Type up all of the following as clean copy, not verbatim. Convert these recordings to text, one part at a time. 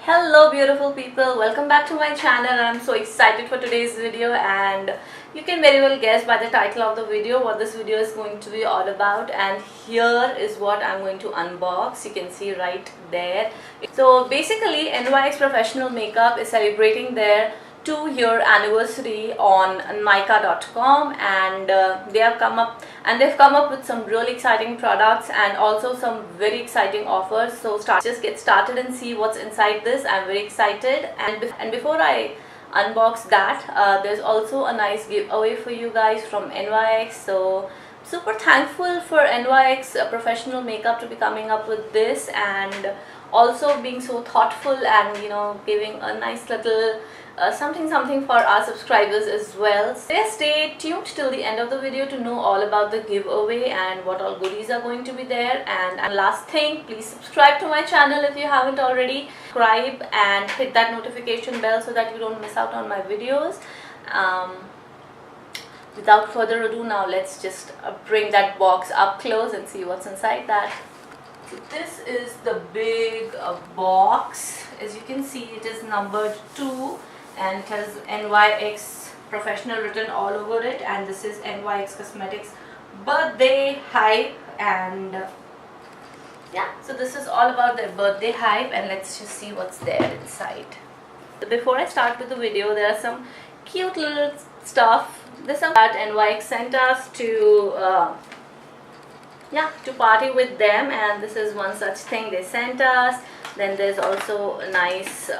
Hello beautiful people, welcome back to my channel. I'm so excited for today's video, and you can very well guess by the title of the video what this video is going to be all about. And here is what I'm going to unbox. You can see right there. So basically NYX Professional Makeup is celebrating their 2-year anniversary on Nykaa.com, and they've come up with some really exciting products and also some very exciting offers. So just get started and see what's inside this. I'm very excited, and before I unbox that, there's also a nice giveaway for you guys from NYX. So super thankful for NYX Professional Makeup to be coming up with this, and also being so thoughtful and giving a nice little something for our subscribers as well. So stay tuned till the end of the video to know all about the giveaway and what all goodies are going to be there. And last thing, please subscribe to my channel if you haven't already. Subscribe and hit that notification bell so that you don't miss out on my videos. Without further ado, now let's just bring that box up close and see what's inside that. So this is the big box. As you can see, it is numbered 2 and it has NYX Professional written all over it, and this is NYX Cosmetics birthday hype. And yeah, so this is all about their birthday hype, and let's just see what's there inside. Before I start with the video, there are some cute little stuff. This is that NYX sent us to to party with them, and this is one such thing they sent us. Then there's also a nice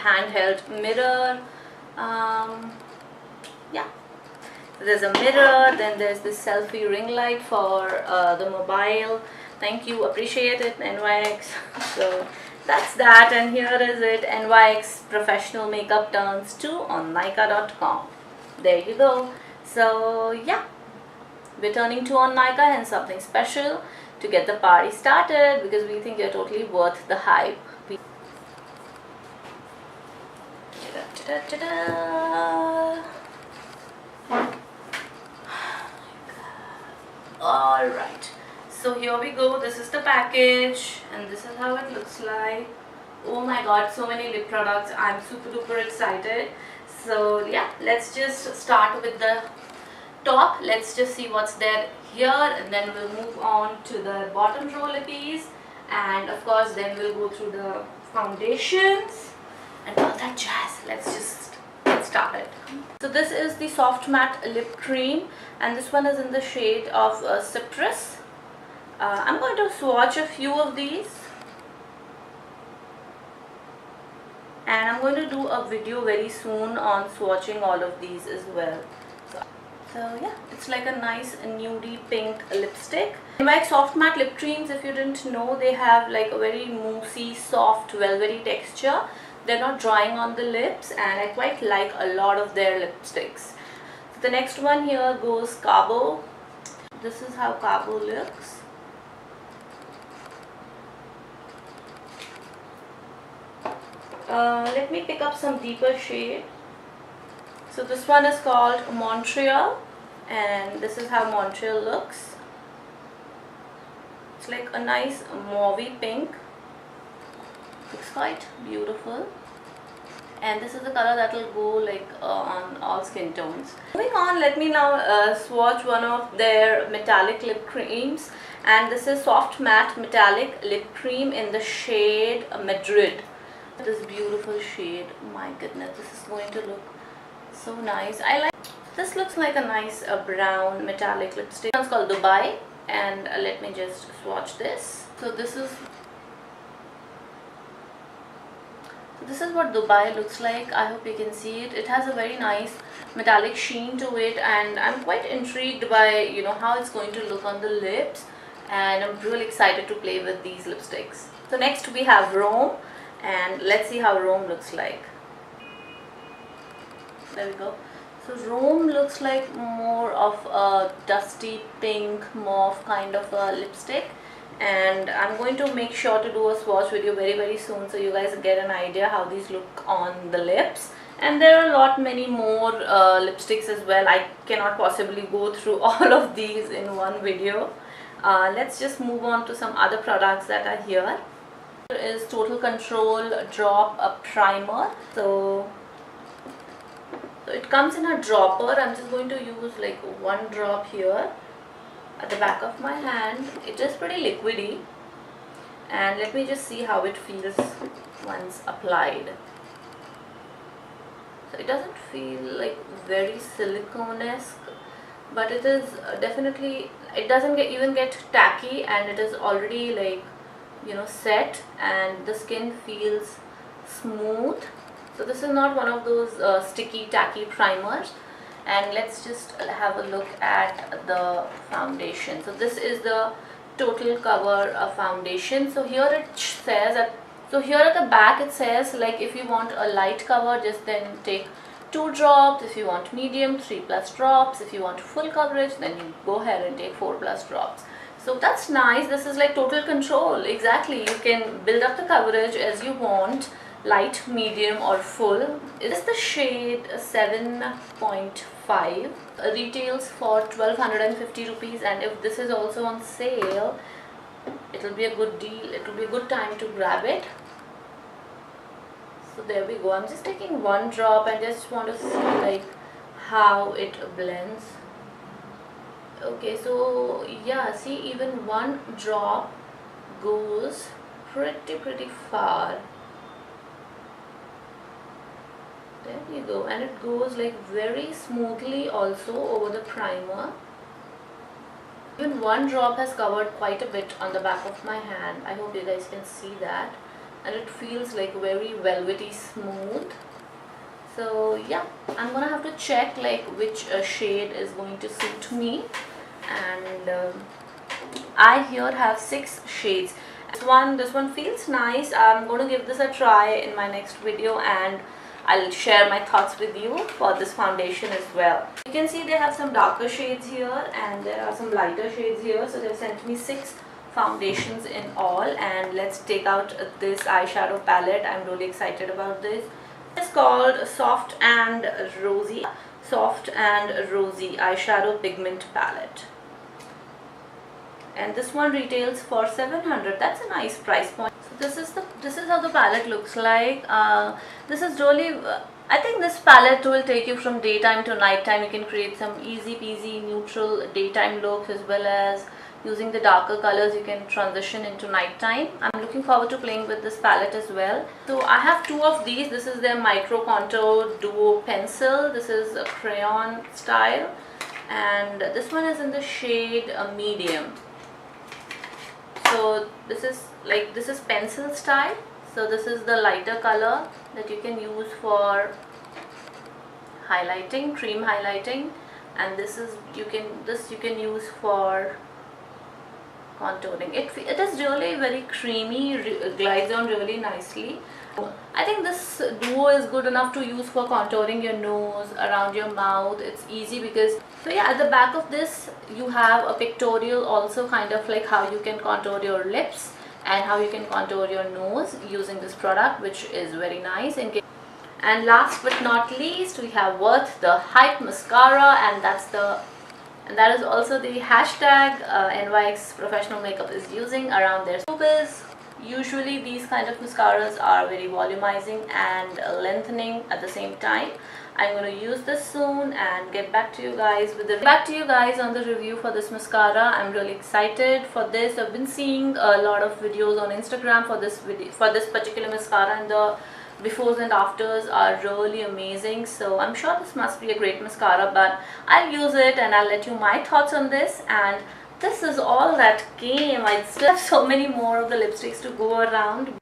handheld mirror. There's a mirror. Then there's this selfie ring light for the mobile. Thank you, appreciate it, NYX. So that's that, and here is it, NYX Professional Makeup turns 2 on Nykaa.com. There you go. So yeah, we're turning 2 on Nykaa, and something special to get the party started, because we think you're totally worth the hype. Alright, so here we go. This is the package, and this is how it looks like. Oh my god, so many lip products. I'm super duper excited. So yeah, let's just start with the top. Let's just see what's there here, and then we'll move on to the bottom row lippies, and of course then we'll go through the foundations and all that jazz. Let's just get started. So this is the soft matte lip cream, and this one is in the shade of citrus. I'm going to swatch a few of these, and I'm going to do a video very soon on swatching all of these as well. So yeah, it's like a nice nudie pink lipstick. NYX soft matte lip creams, if you didn't know, they have like a very moussey, soft, velvety texture. They're not drying on the lips, and I quite like a lot of their lipsticks. So the next one here goes Cabo. This is how Cabo looks. Let me pick up some deeper shade. So this one is called Montreal, and this is how Montreal looks. It's like a nice mauvey pink. Looks quite beautiful, and this is the color that will go like on all skin tones. Moving on, let me now swatch one of their metallic lip creams, and this is soft matte metallic lip cream in the shade Madrid. This beautiful shade, my goodness, this is going to look so nice. I like this. Looks like a nice brown metallic lipstick. It's called Dubai, and let me just swatch this. So this is what Dubai looks like. I hope you can see it. It has a very nice metallic sheen to it, and I'm quite intrigued by how it's going to look on the lips, and I'm really excited to play with these lipsticks. So next we have Rome, and let's see how Rome looks like. There we go. So Rome looks like more of a dusty pink mauve kind of a lipstick, and I'm going to make sure to do a swatch video very soon, so you guys get an idea how these look on the lips. And there are many more lipsticks as well. I cannot possibly go through all of these in one video. Let's just move on to some other products that are here. Is Total Control Drop a Primer. So it comes in a dropper. I'm just going to use like one drop here at the back of my hand. It is pretty liquidy, and let me just see how it feels once applied. So it doesn't feel like very silicone-esque, but it is definitely, it doesn't even get tacky, and it is already like, you know, set, and the skin feels smooth. So this is not one of those sticky tacky primers. And let's just have a look at the foundation. So this is the Total Cover foundation. So here it says that, so here at the back it says like if you want a light cover, just then take 2 drops. If you want medium, 3+ drops. If you want full coverage, then you go ahead and take 4+ drops. So that's nice. This is like total control. Exactly, you can build up the coverage as you want, light, medium or full. It is the shade 7.5. Retails for 1250 rupees, and if this is also on sale, it will be a good deal. It will be a good time to grab it. So there we go. I'm just taking 1 drop and just want to see like how it blends. Okay, so yeah, see, even 1 drop goes pretty far. There we go, and it goes like very smoothly also over the primer. Even 1 drop has covered quite a bit on the back of my hand. I hope you guys can see that, and it feels like very velvety smooth. So yeah, I'm gonna have to check like which shade is going to suit me, and I here have 6 shades. This one feels nice. I'm going to give this a try in my next video, and I'll share my thoughts with you for this foundation as well. You can see they have some darker shades here and there are some lighter shades here. So they've sent me 6 foundations in all, and let's take out this eyeshadow palette. I'm really excited about this. It's called Soft and Rosy Eyeshadow Pigment Palette. And this one retails for 700. That's a nice price point. So this is how the palette looks like. This is really I think this palette will take you from daytime to nighttime. You can create some easy peasy neutral daytime looks, as well as using the darker colors you can transition into nighttime. I'm looking forward to playing with this palette as well. So I have 2 of these. This is their Micro Contour Duo Pencil. This is a crayon style, and this one is in the shade medium. So this is pencil style. So this is the lighter color that you can use for highlighting, cream highlighting, and this you can use for contouring. It is really very creamy, glides on really nicely. I think this duo is good enough to use for contouring your nose, around your mouth. It's easy because, so yeah, at the back of this you have a pictorial also, kind of like how you can contour your lips and how you can contour your nose using this product, which is very nice. And last but not least, we have Worth the Hype mascara, and that is also the hashtag NYX Professional Makeup is using around their showbiz. Usually these kind of mascaras are very volumizing and lengthening at the same time. I'm going to use this soon and get back to you guys on the review for this mascara. I'm really excited for this. I've been seeing a lot of videos on Instagram for this particular mascara, and the befores and afters are really amazing. So I'm sure this must be a great mascara, but I'll use it and I'll let you my thoughts on this. And this is all that came. I still have so many more of the lipsticks to go around.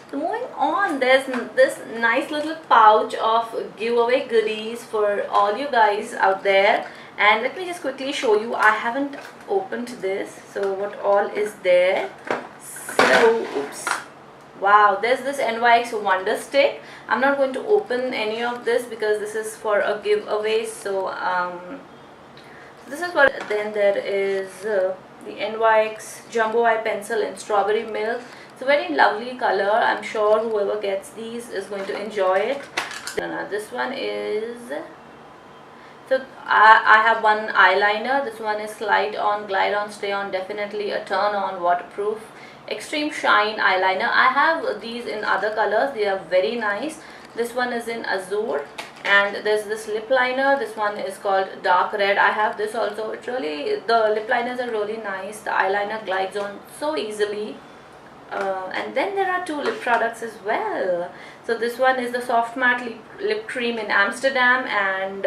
So moving on, there's this nice little pouch of giveaway goodies for all you guys out there, and let me just quickly show you. I haven't opened this, so what all is there. So oops, wow, there's this NYX Wonder Stick. I'm not going to open any of this because this is for a giveaway. So this is what. Then there is the NYX Jumbo Eye Pencil in Strawberry Milk. It's a very lovely color. I'm sure whoever gets these is going to enjoy it. This one is, so I have one eyeliner. This one is Slide On, Glide On, Stay On, definitely a turn on, waterproof. Extreme Shine eyeliner. I have these in other colors. They are very nice. This one is in Azure, and there's this lip liner. This one is called Dark Red. I have this also. It really, the lip liners are really nice. The eyeliner glides on so easily. And then there are two lip products as well. So this one is the Soft Matte lip cream in Amsterdam, and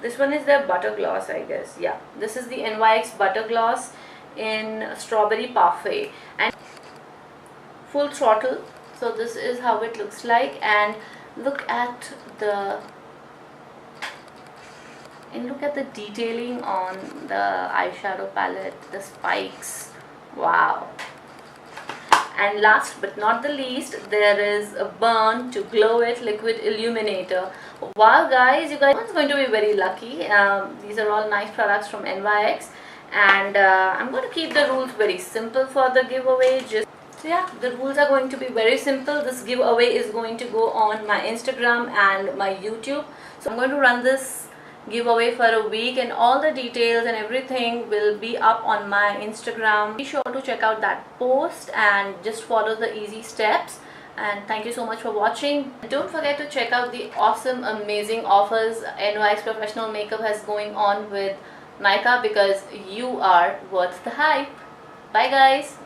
this one is their butter gloss, I guess. Yeah, this is the NYX butter gloss in Strawberry Parfait and Full Throttle. So this is how it looks like, and look at the detailing on the eyeshadow palette, the spikes. Wow. And last but not the least, there is a Burn to Glow It Liquid Illuminator. Wow guys, you guys are going to be very lucky. These are all nice products from NYX, and I'm going to keep the rules very simple for the giveaway. So yeah, the rules are going to be very simple. This giveaway is going to go on my Instagram and my YouTube. So I'm going to run this giveaway for a week, and all the details and everything will be up on my Instagram. Be sure to check out that post and just follow the easy steps. And thank you so much for watching. Don't forget to check out the awesome, amazing offers NYX Professional Makeup has going on with Nykaa, because you are worth the hype. Bye guys.